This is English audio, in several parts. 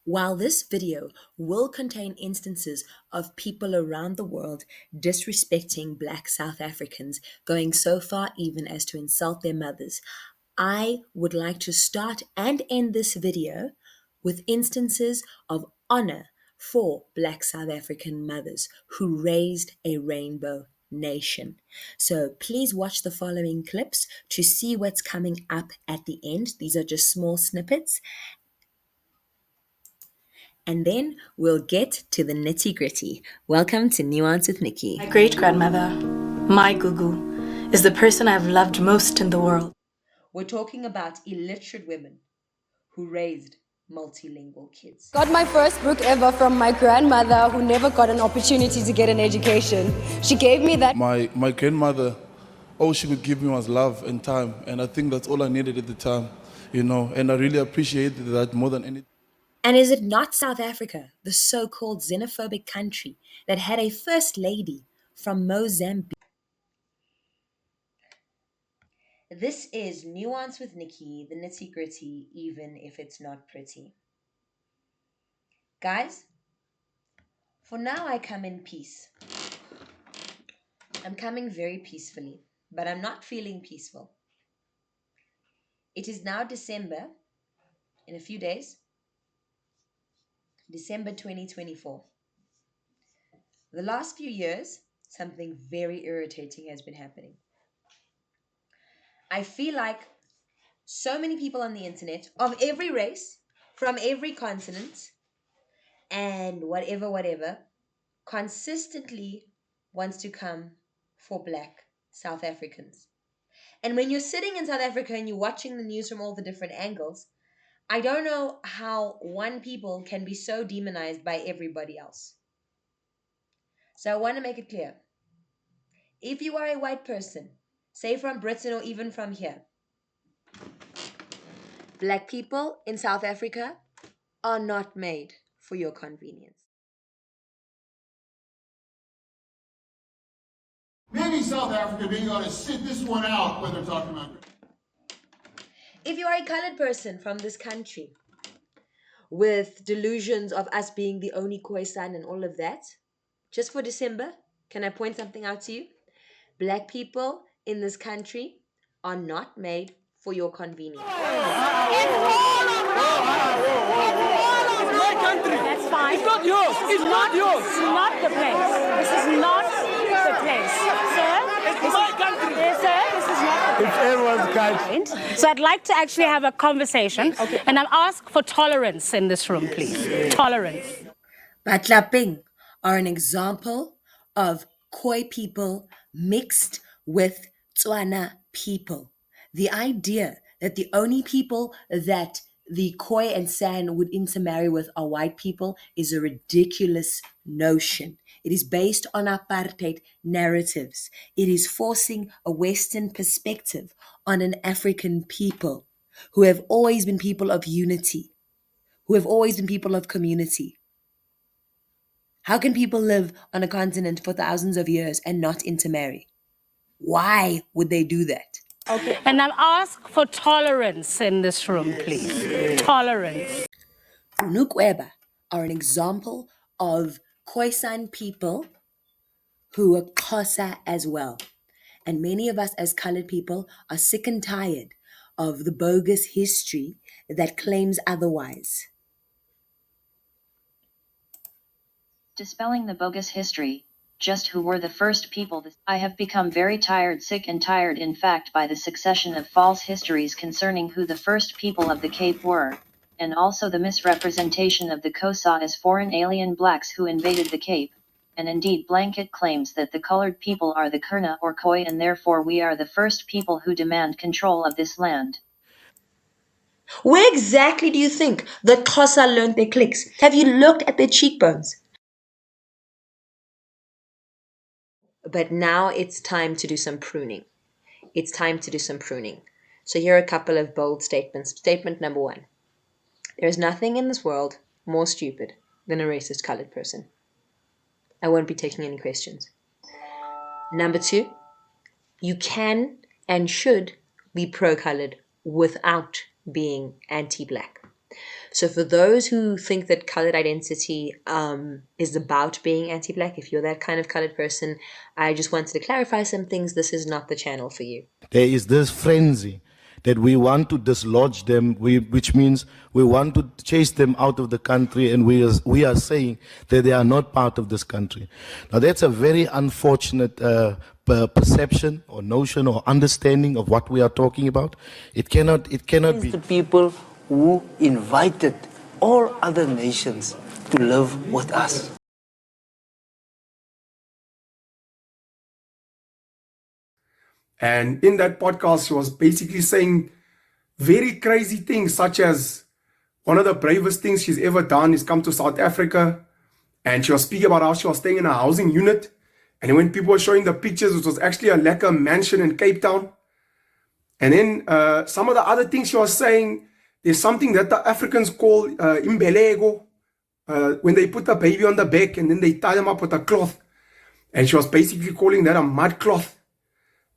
While this video will contain instances of people around the world disrespecting Black South Africans, going so far even as to insult their mothers, I would like to start and end this video with instances of honor for Black South African mothers who raised a rainbow nation. So please watch the following clips to see what's coming up at the end. These are just small snippets. And then we'll get to the nitty gritty. Welcome to Nuance with Nikki. My great-grandmother, my Gugu, is the person I've loved most in the world. We're talking about illiterate women who raised multilingual kids. Got my first book ever from my grandmother who never got an opportunity to get an education. She gave me that. My grandmother, all she could give me was love and time. And I think that's all I needed at the time, and I really appreciated that more than anything. And is it not South Africa, the so-called xenophobic country that had a first lady from Mozambique? This is Nuance with Nikki, the nitty gritty, even if it's not pretty. Guys, for now I come in peace. I'm coming very peacefully, but I'm not feeling peaceful. It is now December, in a few days, December 2024. The last few years, something very irritating has been happening. I feel like so many people on the internet, of every race, from every continent, and whatever, consistently wants to come for Black South Africans. And when you're sitting in South Africa and you're watching the news from all the different angles, I don't know how one people can be so demonized by everybody else. So I want to make it clear. If you are a white person, say from Britain or even from here, Black people in South Africa are not made for your convenience. Maybe South Africa being able to sit this one out when they're talking about. If you are a colored person from this country with delusions of us being the only Khoisan and all of that, just for December, can I point something out to you? Black people in this country are not made for your convenience. That's fine. It's not yours. It's not yours. It's not the place. This is not the place. Sir? It's my country. Yes, sir. This is not the place. It's everyone's country. So I'd like to actually have a conversation. Okay. And I'll ask for tolerance in this room, please. Tolerance. Batlaping are an example of Khoi people mixed with Tswana people. The idea that the only people that the Khoi and San would intermarry with are white people is a ridiculous notion. It is based on apartheid narratives. It is forcing a Western perspective on an African people who have always been people of unity, who have always been people of community. How can people live on a continent for thousands of years and not intermarry? Why would they do that? Okay. And I'll ask for tolerance in this room, please. Tolerance. Unukweba are an example of Khoisan people who are Xhosa as well. And many of us as colored people are sick and tired of the bogus history that claims otherwise. Dispelling the bogus history, just who were the first people. I have become very tired, sick and tired in fact by the succession of false histories concerning who the first people of the Cape were, and also the misrepresentation of the Xhosa as foreign alien blacks who invaded the Cape, and indeed blanket claims that the colored people are the Kurna or Khoi and therefore we are the first people who demand control of this land. Where exactly do you think the Xhosa learned their clicks? Have you looked at their cheekbones? But now it's time to do some pruning. It's time to do some pruning. So here are a couple of bold statements. Statement number one. There is nothing in this world more stupid than a racist colored person. I won't be taking any questions. Number two, you can and should be pro-colored without being anti-black. So for those who think that colored identity is about being anti-black, if you're that kind of colored person, I just wanted to clarify some things. This is not the channel for you. There is this frenzy that we want to dislodge them, which means we want to chase them out of the country, and we are saying that they are not part of this country. Now that's a very unfortunate perception or notion or understanding of what we are talking about. It cannot be. The people who invited all other nations to live with us. And in that podcast, she was basically saying very crazy things, such as one of the bravest things she's ever done is come to South Africa. And she was speaking about how she was staying in a housing unit. And when people were showing the pictures, it was actually a lekker mansion in Cape Town. And then some of the other things she was saying, there's something that the Africans call imbelego, when they put the baby on the back and then they tie them up with a cloth. And she was basically calling that a mud cloth.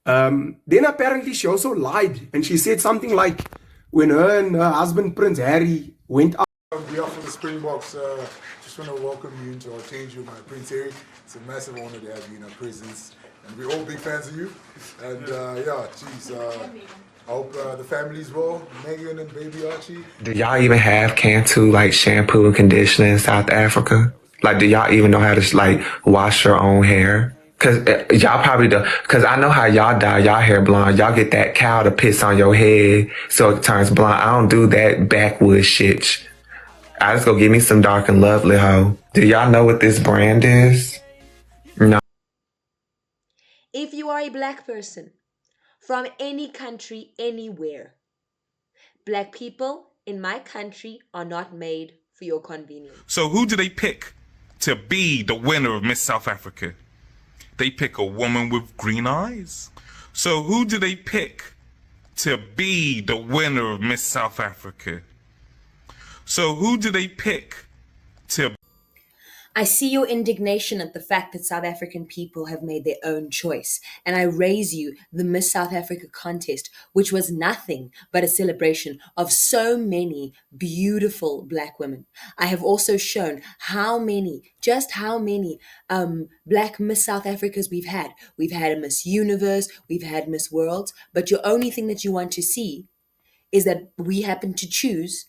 Then apparently she also lied, and she said something like, when her and her husband Prince Harry went out. On behalf of the Springboks, just want to welcome you into our change room, Prince Harry. It's a massive honor to have you in our presence, and we're all big fans of you. And I hope the family's well, Meghan and baby Archie. Do y'all even have Cantu like shampoo and conditioner in South Africa? Like, do y'all even know how to like wash your own hair? Cause y'all probably do. Cause I know how y'all dye y'all hair blonde. Y'all get that cow to piss on your head so it turns blonde. I don't do that backwoods shit. I just go get me some dark and lovely hoe. Do y'all know what this brand is? No. If you are a black person from any country, anywhere, black people in my country are not made for your convenience. So who do they pick to be the winner of Miss South Africa? They pick a woman with green eyes. So who do they pick to be the winner of Miss South Africa? So who do they pick to... I see your indignation at the fact that South African people have made their own choice, and I raise you the Miss South Africa contest, which was nothing but a celebration of so many beautiful black women. I have also shown just how many black Miss South Africas we've had. We've had a Miss Universe, we've had Miss World, but your only thing that you want to see is that we happen to choose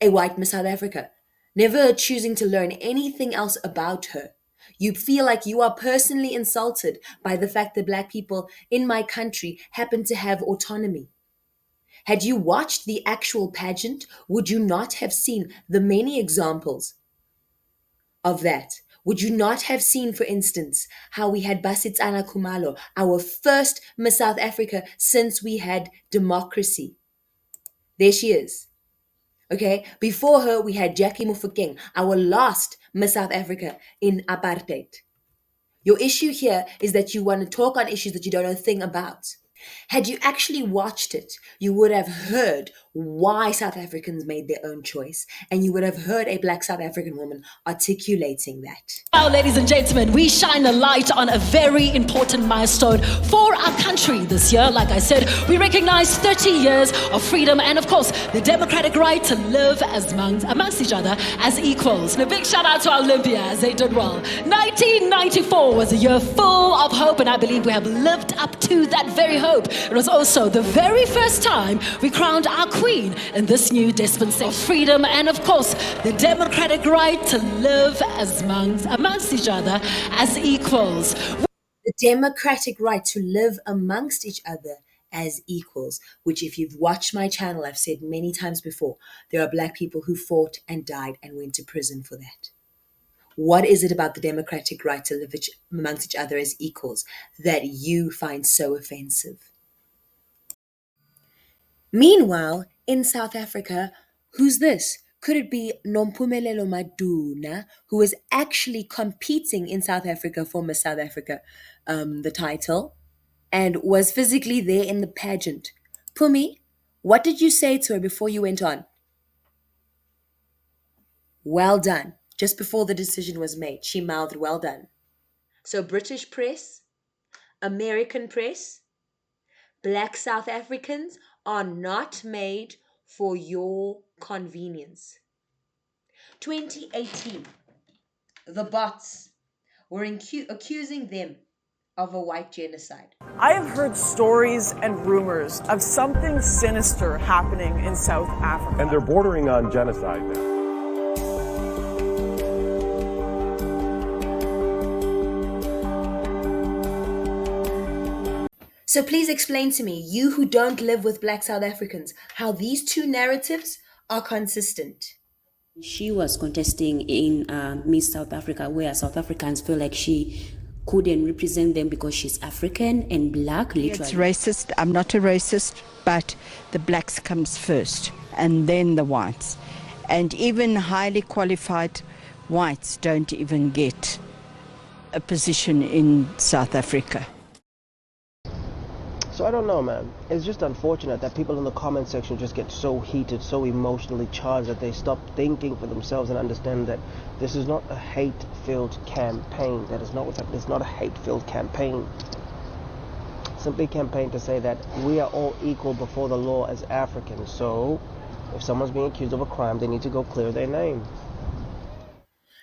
a white Miss South Africa, never choosing to learn anything else about her. You feel like you are personally insulted by the fact that black people in my country happen to have autonomy. Had you watched the actual pageant, would you not have seen the many examples of that? Would you not have seen, for instance, how we had Basitsana Khumalo, our first Miss South Africa since we had democracy? There she is. Okay, before her, we had Jacqui Mofokeng, our last Miss South Africa in apartheid. Your issue here is that you want to talk on issues that you don't know a thing about. Had you actually watched it, you would have heard why South Africans made their own choice, and you would have heard a black South African woman articulating that. Now, ladies and gentlemen, we shine a light on a very important milestone for our country this year. Like I said, we recognize 30 years of freedom and, of course, the democratic right to live as amongst each other as equals. And a big shout out to our Olympians, they did well. 1994 was a year full of hope, and I believe we have lived up to that very hope. It was also the very first time we crowned our queen in this new dispensation of freedom and, of course, the democratic right to live as amongst each other as equals. The democratic right to live amongst each other as equals, which if you've watched my channel, I've said many times before, there are black people who fought and died and went to prison for that. What is it about the democratic right to live amongst each other as equals that you find so offensive? Meanwhile, in South Africa, who's this? Could it be Nompumelelo Maduna, who is actually competing in South Africa for Miss South Africa, the title, and was physically there in the pageant? Pumi, what did you say to her before you went on? Well done. Just before the decision was made, she mouthed, well done. So British press, American press, black South Africans are not made for your convenience. 2018, the bots were accusing them of a white genocide. I have heard stories and rumors of something sinister happening in South Africa. And they're bordering on genocide now. So please explain to me, you who don't live with Black South Africans, how these two narratives are consistent. She was contesting in Miss South Africa, where South Africans feel like she couldn't represent them because she's African and black, literally. It's racist. I'm not a racist, but the blacks comes first and then the whites. And even highly qualified whites don't even get a position in South Africa. So I don't know, man. It's just unfortunate that people in the comment section just get so heated, so emotionally charged that they stop thinking for themselves and understand that this is not a hate-filled campaign. That is not what's happening. It's not a hate-filled campaign. Simply campaign to say that we are all equal before the law as Africans. So if someone's being accused of a crime, they need to go clear their name.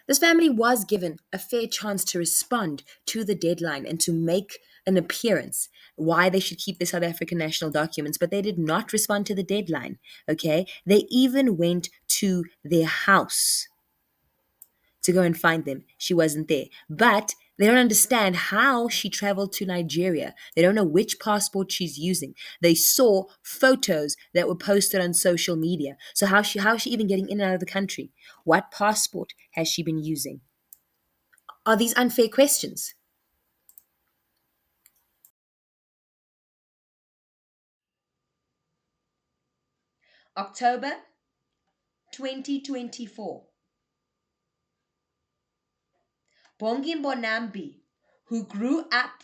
This family was given a fair chance to respond to the deadline and to make an appearance, why they should keep the South African national documents, but they did not respond to the deadline, okay? They even went to their house to go and find them. She wasn't there. But they don't understand how she traveled to Nigeria. They don't know which passport she's using. They saw photos that were posted on social media. So how is she even getting in and out of the country? What passport has she been using? Are these unfair questions? October 2024. Bongi Mbonambi, who grew up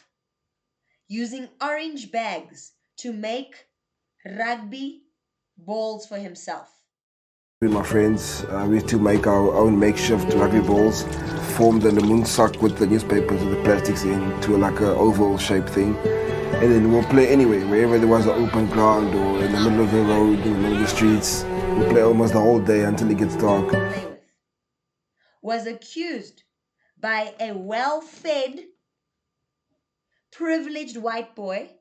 using orange bags to make rugby balls for himself. With my friends, we used to make our own makeshift rugby balls, formed in the moonsock with the newspapers and the plastics into like an oval shaped thing. And then we'll play anyway, wherever there was an open ground or in the middle of the road, in the middle of the streets. We'll play almost the whole day until it gets dark. Was accused by a well-fed, privileged white boy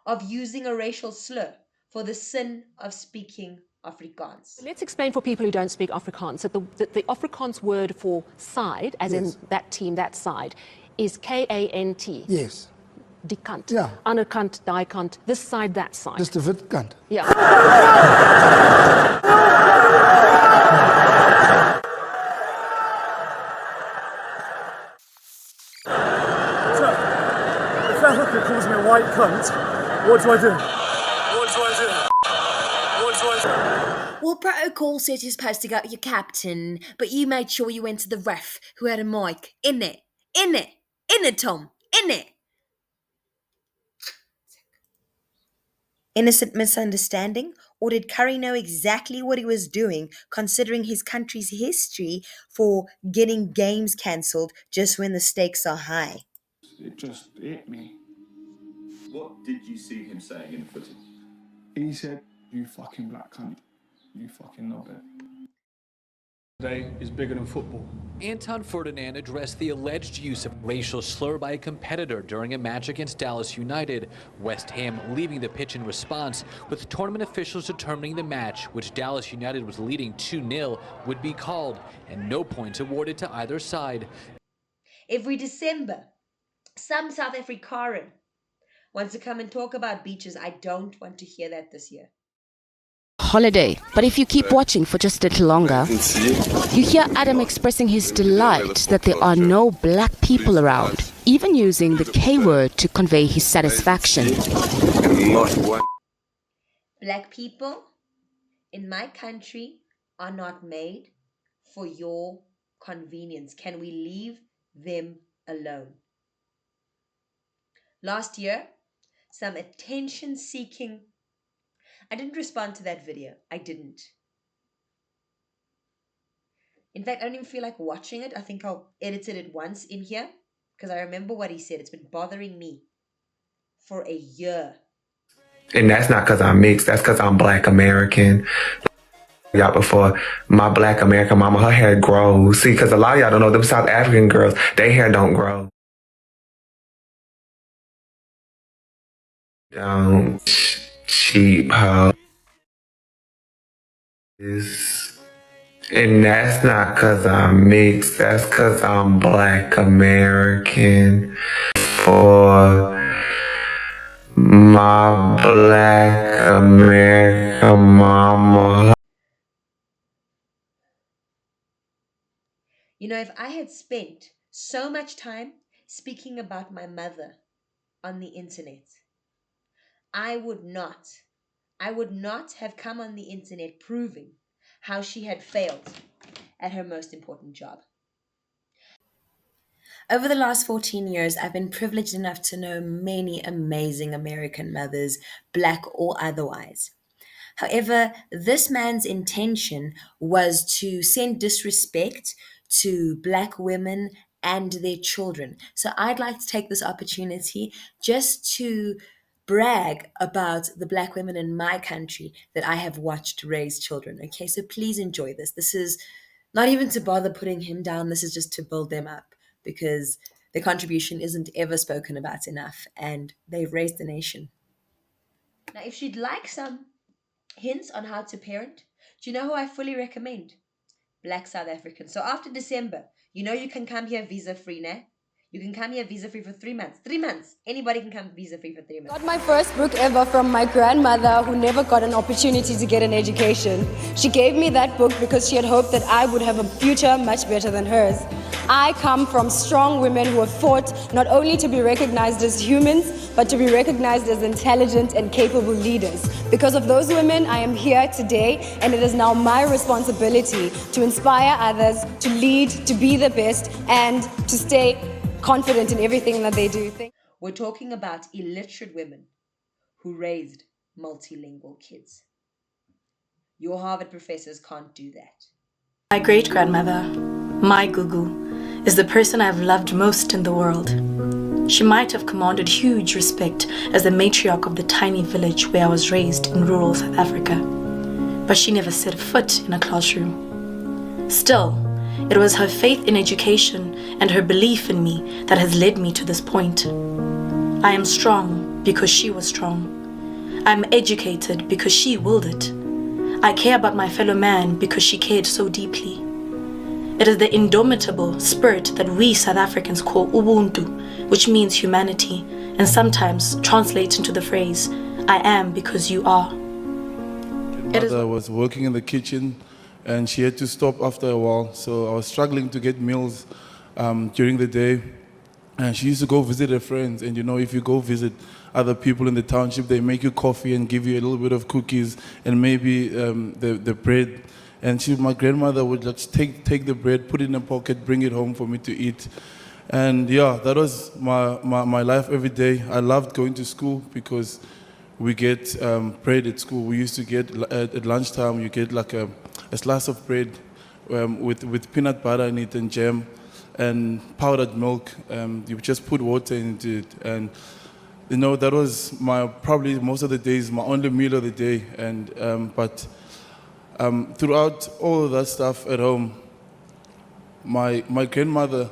of using a racial slur for the sin of speaking Afrikaans. Let's explain for people who don't speak Afrikaans that the Afrikaans word for side, as in that team, that side, is K-A-N-T. Yes. Die kant. Ja. Ander kant, daai kant. This side, that side. Dis die wit kant. Ja. So, if that hooker calls me a white cunt, what do I do? What do I do? What do I do? Well, protocol says you're supposed to go to your captain, but you made sure you went to the ref who had a mic. In it, Tom, in it. Innocent misunderstanding? Or did Curry know exactly what he was doing, considering his country's history for getting games cancelled just when the stakes are high? It just hit me. What did you see him saying in the footage? He said, "You fucking black cunt. You fucking knobhead." Today is bigger than football. Anton Ferdinand addressed the alleged use of racial slur by a competitor during a match against Dallas United. West Ham leaving the pitch in response, with tournament officials determining the match, which Dallas United was leading 2-0, would be called, and no points awarded to either side. Every December, some South African wants to come and talk about beaches. I don't want to hear that this year. Holiday. But if you keep watching for just a little longer, you hear Adam expressing his delight that there are no black people around, even using the K word to convey his satisfaction. Black people in my country are not made for your convenience. Can we leave them alone? Last year, some attention-seeking... I didn't respond to that video. I didn't. In fact, I don't even feel like watching it. I think I'll edit it once in here because I remember what he said. It's been bothering me for a year. And that's not because I'm mixed. That's because I'm Black American. y'all before. My black American mama, her hair grows. See, because a lot of y'all don't know, them South African girls, their hair don't grow. Cheap hoe. And that's not because I'm mixed, that's because I'm black American. Or my black American mama. You know, if I had spent so much time speaking about my mother on the internet, I would not have come on the internet proving how she had failed at her most important job. Over the last 14 years, I've been privileged enough to know many amazing American mothers, black or otherwise. However, this man's intention was to send disrespect to black women and their children. So I'd like to take this opportunity just to brag about the black women in my country that I have watched raise children. Okay, so please enjoy this. This is not even to bother putting him down, this is just to build them up because their contribution isn't ever spoken about enough and they've raised the nation. Now, if she'd like some hints on how to parent, do you know who I fully recommend? Black South Africans. So after December, you can come here visa free, nah? You can come here visa free for 3 months. 3 months. Anybody can come visa free for 3 months. Got my first book ever from my grandmother who never got an opportunity to get an education. She gave me that book because she had hoped that I would have a future much better than hers. I come from strong women who have fought not only to be recognized as humans, but to be recognized as intelligent and capable leaders. Because of those women, I am here today, and it is now my responsibility to inspire others, to lead, to be the best, and to stay confident in everything that they do. We're talking about illiterate women who raised multilingual kids. Your Harvard professors can't do that. My great-grandmother, my Gugu, is the person I've loved most in the world. She might have commanded huge respect as the matriarch of the tiny village where I was raised in rural South Africa, but she never set foot in a classroom. Still, it was her faith in education and her belief in me that has led me to this point. I am strong because she was strong. I'm educated because she willed it. I care about my fellow man because she cared so deeply. It is the indomitable spirit that we South Africans call Ubuntu, which means humanity, and sometimes translates into the phrase, I am because you are. My mother was working in the kitchen and she had to stop after a while, so I was struggling to get meals during the day. And she used to go visit her friends, and if you go visit other people in the township, they make you coffee and give you a little bit of cookies and maybe the bread. And my grandmother would just take the bread, put it in a pocket, bring it home for me to eat. And yeah, that was my life every day. I loved going to school because we get bread at school. We used to get, at lunchtime, you get like a slice of bread with peanut butter in it and jam and powdered milk. You just put water into it. And that was probably most of the days, my only meal of the day. And but throughout all of that stuff at home, my grandmother,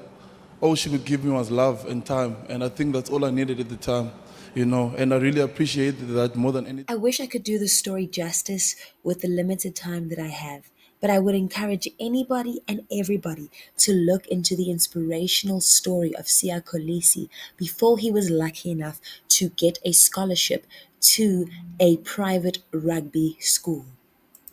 all she could give me was love and time. And I think that's all I needed at the time, and I really appreciated that more than anything. I wish I could do the story justice with the limited time that I have, but I would encourage anybody and everybody to look into the inspirational story of Siya Kolisi before he was lucky enough to get a scholarship to a private rugby school.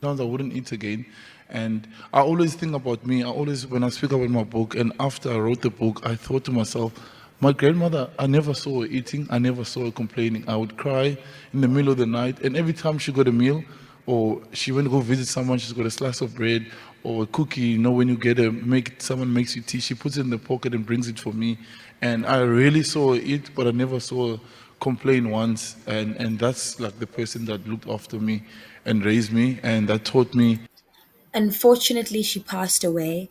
I wouldn't eat again. And I always think about me. When I speak about my book, and after I wrote the book, I thought to myself, my grandmother, I never saw her eating. I never saw her complaining. I would cry in the middle of the night. And every time she got a meal, or she went to go visit someone, she's got a slice of bread or a cookie, when you someone makes you tea, she puts it in the pocket and brings it for me. And I really saw her eat, but I never saw her complain once. And that's like the person that looked after me and raised me, and that taught me. Unfortunately, she passed away.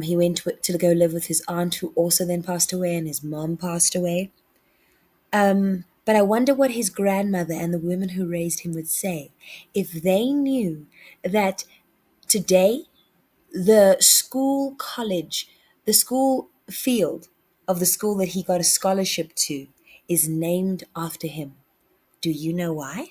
He went to go live with his aunt, who also then passed away, and his mom passed away. But I wonder what his grandmother and the women who raised him would say if they knew that Today, the school college, the school field of the school that he got a scholarship to is named after him. Do you know why?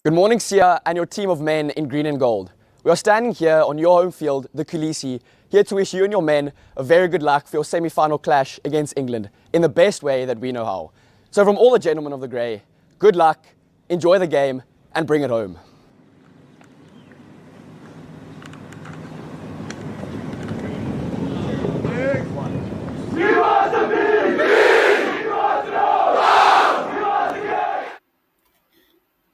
Good morning, Sia, and your team of men in green and gold. We are standing here on your home field, the Kolisi, here to wish you and your men a very good luck for your semi-final clash against England in the best way that we know how. So from all the gentlemen of the grey, good luck, enjoy the game, and bring it home.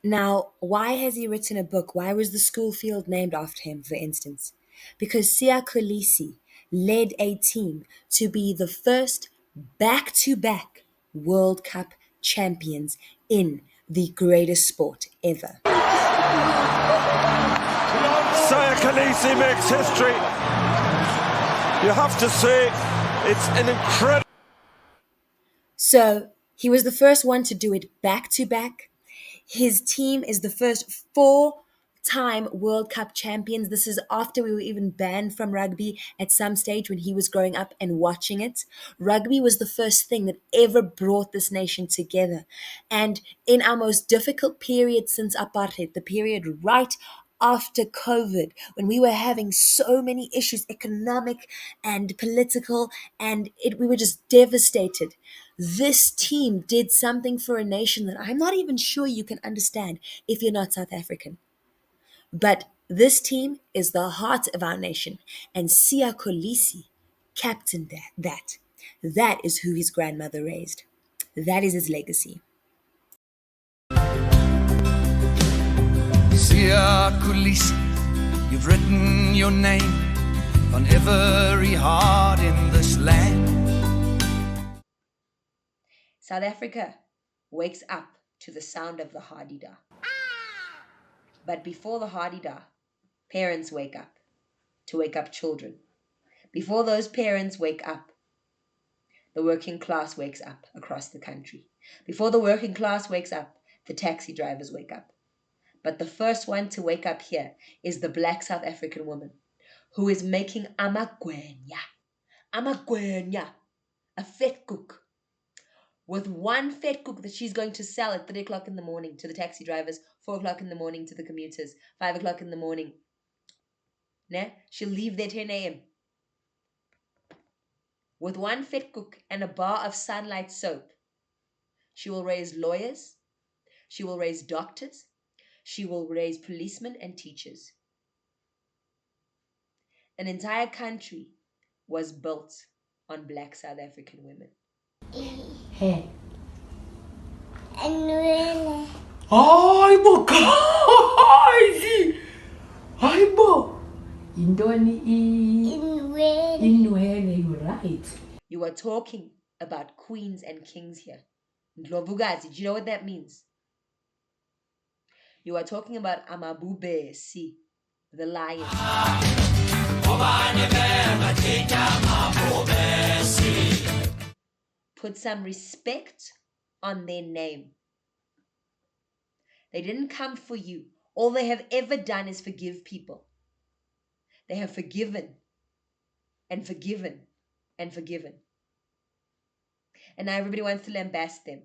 Now, why has he written a book? Why was the school field named after him, for instance? Because Sia Kolisi led a team to be the first back-to-back World Cup champions in the greatest sport ever. Sia Kolisi makes history. You have to say, it's an incredible... So, he was the first one to do it back-to-back. His team is the first 4-time World Cup champions. This is after we were even banned from rugby at some stage when he was growing up and watching it. Rugby was the first thing that ever brought this nation together. And in our most difficult period since apartheid, the period right after COVID, when we were having so many issues, economic and political, and we were just devastated. This team did something for a nation that I'm not even sure you can understand if you're not South African. But this team is the heart of our nation, and Sia Kolisi captained that. That is who his grandmother raised. That is his legacy. Sia Kolisi, you've written your name on every heart in this land. South Africa wakes up to the sound of the Hadida. But before the Hadida, parents wake up to wake up children. Before those parents wake up, the working class wakes up across the country. Before the working class wakes up, the taxi drivers wake up. But the first one to wake up here is the black South African woman who is making amagwenya, a fat cook. With one fat cook that she's going to sell at 3 o'clock in the morning to the taxi drivers, 4 o'clock in the morning to the commuters, 5 o'clock in the morning. She'll leave there 10 a.m. With one fat cook and a bar of Sunlight soap, she will raise lawyers, she will raise doctors, she will raise policemen and teachers. An entire country was built on black South African women. Hey. Ay bo kazi. Ay bo. Indoni inwele, you're right. You are talking about queens and kings here. Ndlovukazi, do you know what that means? You are talking about Amabubesi, the lion. Put some respect on their name. They didn't come for you. All they have ever done is forgive people. They have forgiven and forgiven and forgiven. And now everybody wants to lambast them.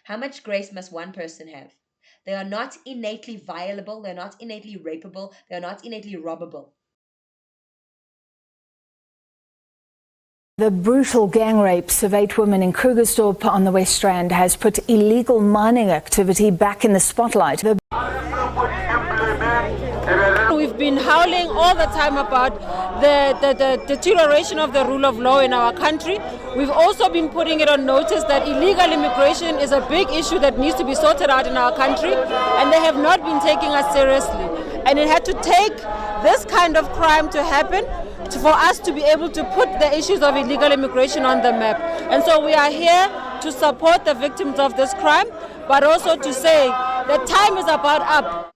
How much grace must one person have? They are not innately violable. They're not innately rapeable. They're not innately robbable. The brutal gang rapes of 8 women in Krugersdorp on the West Strand has put illegal mining activity back in the spotlight. We've been howling all the time about the deterioration of the rule of law in our country. We've also been putting it on notice that illegal immigration is a big issue that needs to be sorted out in our country, and they have not been taking us seriously. And it had to take this kind of crime to happen for us to be able to put the issues of illegal immigration on the map. And so we are here to support the victims of this crime, but also to say that time is about up.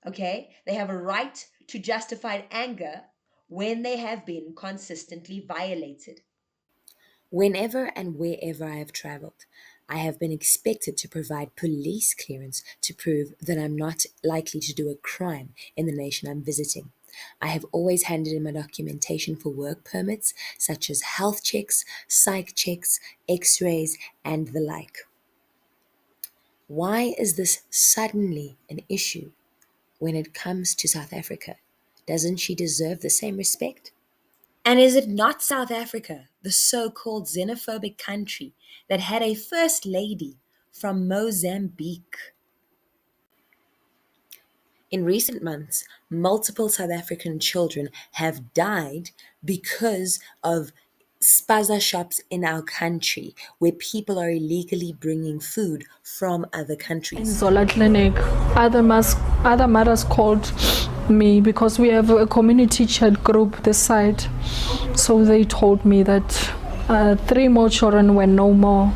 Okay, they have a right to justified anger when they have been consistently violated. Whenever and wherever I have traveled, I have been expected to provide police clearance to prove that I'm not likely to do a crime in the nation I'm visiting. I have always handed in my documentation for work permits, such as health checks, psych checks, x-rays, and the like. Why is this suddenly an issue when it comes to South Africa? Doesn't she deserve the same respect? And is it not South Africa, the so-called xenophobic country, that had a first lady from Mozambique? In recent months, multiple South African children have died because of spaza shops in our country where people are illegally bringing food from other In countries. Zola Clinic, other mothers called me because we have a community chat group this side. So they told me that 3 more children were no more.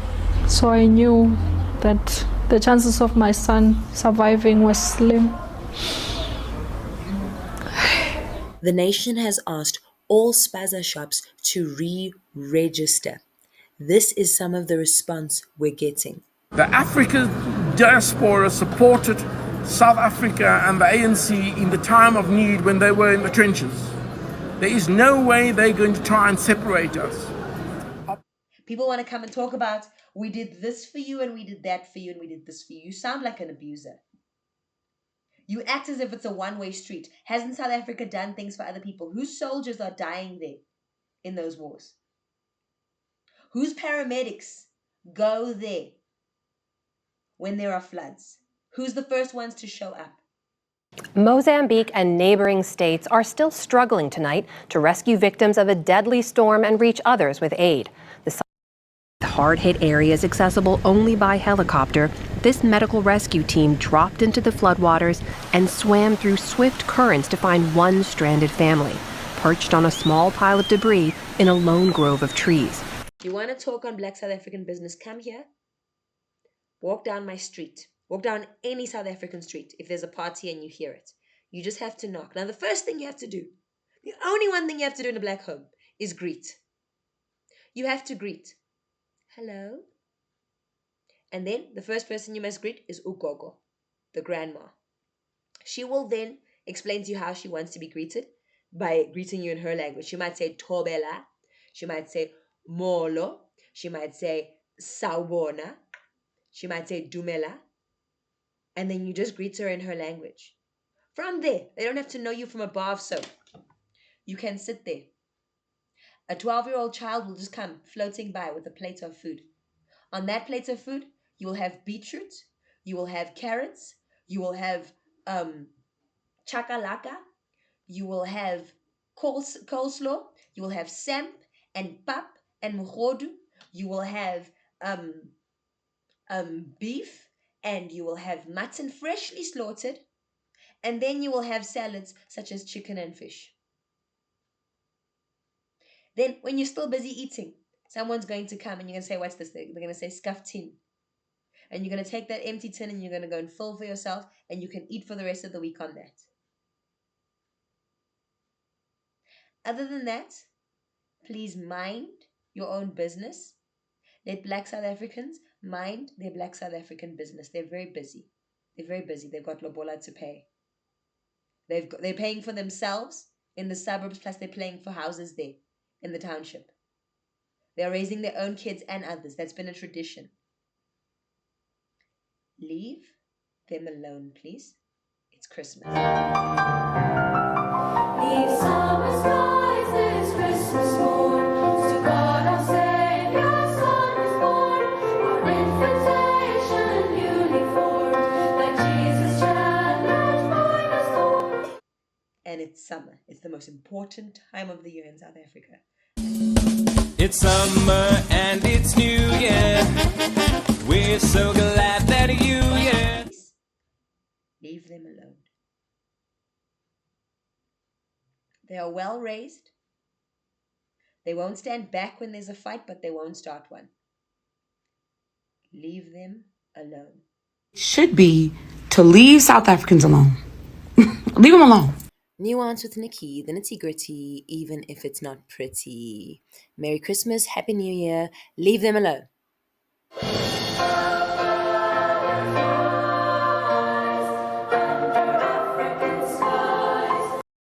So I knew that the chances of my son surviving were slim. The nation has asked all spaza shops to re-register. This is some of the response we're getting. The African diaspora supported South Africa and the ANC in the time of need when they were in the trenches. There is no way they're going to try and separate us. People want to come and talk about, we did this for you and we did that for you and we did this for you. You sound like an abuser. You act as if it's a one-way street. Hasn't South Africa done things for other people? Whose soldiers are dying there in those wars? Whose paramedics go there when there are floods? Who's the first ones to show up? Mozambique and neighboring states are still struggling tonight to rescue victims of a deadly storm and reach others with aid. The hard-hit areas accessible only by helicopter, this medical rescue team dropped into the floodwaters and swam through swift currents to find one stranded family, perched on a small pile of debris in a lone grove of trees. You want to talk on Black South African business? Come here. Walk down my street. Walk down any South African street if there's a party and you hear it. You just have to knock. Now, the first thing you have to do, the only one thing you have to do in a black home is greet. You have to greet. Hello. And then the first person you must greet is Ugogo, the grandma. She will then explain to you how she wants to be greeted by greeting you in her language. She might say Tobela. She might say Molo. She might say Sawubona. She might say Dumela. And then you just greet her in her language. From there, they don't have to know you from a bar of soap. You can sit there. A 12-year-old child will just come floating by with a plate of food. On that plate of food, you will have beetroot, you will have carrots, you will have chakalaka, you will have coleslaw, you will have samp and pap and mukhodu, you will have beef, and you will have mutton freshly slaughtered, and then you will have salads such as chicken and fish. Then when you're still busy eating, someone's going to come and you're going to say, what's this? They're going to say scuffed tin. And you're going to take that empty tin and you're going to go and fill for yourself, and you can eat for the rest of the week on that. Other than that, please mind your own business. Let Black South Africans mind their Black South African business. They're very busy. They're very busy. They've got lobola to pay. They're paying for themselves in the suburbs, plus they're paying for houses there in the township. They're raising their own kids and others. That's been a tradition. Leave them alone, please. It's Christmas. The summer skies this Christmas morn, to God our Savior, Son is born, our invitation newly formed, that Jesus child let find us born. And it's summer. It's the most important time of the year in South Africa. It's summer and it's New Year. We're so glad that you, yeah. Leave them alone. They are well raised. They won't stand back when there's a fight, but they won't start one. Leave them alone. Should be to leave South Africans alone. Leave them alone. Nuance with Nikki, the nitty gritty, even if it's not pretty. Merry Christmas, Happy New Year, leave them alone. love.